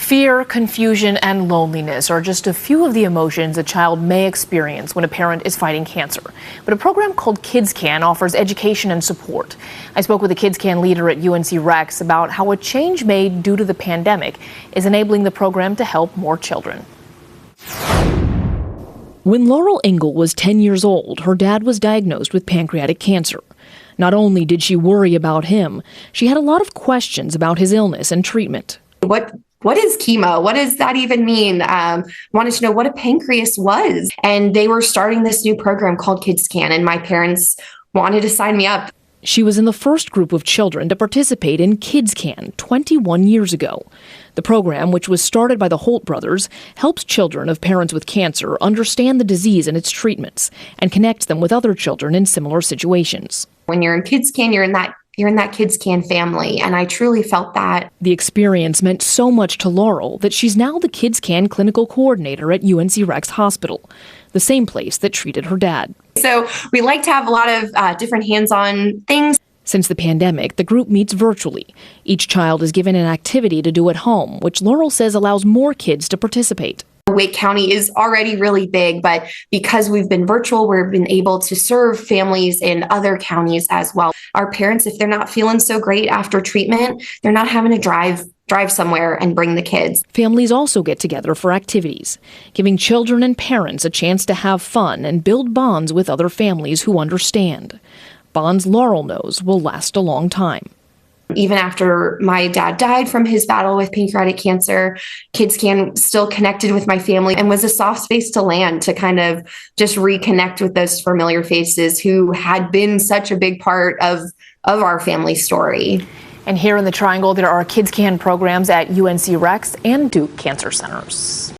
Fear, confusion, and loneliness are just a few of the emotions a child may experience when a parent is fighting cancer. But a program called KidsCAN offers education and support. I spoke with a KidsCAN leader at UNC Rex about how a change made due to the pandemic is enabling the program to help more children. When Laurel Engel was 10 years old, her dad was diagnosed with pancreatic cancer. Not only did she worry about him, she had a lot of questions about his illness and treatment. What is chemo? What does that even mean? Wanted to know what a pancreas was. And they were starting this new program called KidsCAN, and my parents wanted to sign me up. She was in the first group of children to participate in KidsCAN 21 years ago. The program, which was started by the Holt brothers, helps children of parents with cancer understand the disease and its treatments and connects them with other children in similar situations. When you're in KidsCAN, you're in that KidsCAN family, and I truly felt that. The experience meant so much to Laurel that she's now the KidsCAN clinical coordinator at UNC Rex Hospital, the same place that treated her dad. So we like to have a lot of different hands-on things. Since the pandemic, the group meets virtually. Each child is given an activity to do at home, which Laurel says allows more kids to participate. Wake County is already really big, but because we've been virtual, we've been able to serve families in other counties as well. Our parents, if they're not feeling so great after treatment, they're not having to drive somewhere and bring the kids. Families also get together for activities, giving children and parents a chance to have fun and build bonds with other families who understand. Bonds Laurel knows will last a long time. Even after my dad died from his battle with pancreatic cancer, KidsCAN still connected with my family and was a soft space to land to kind of just reconnect with those familiar faces who had been such a big part of our family story. And here in the Triangle, there are KidsCAN programs at UNC Rex and Duke Cancer Centers.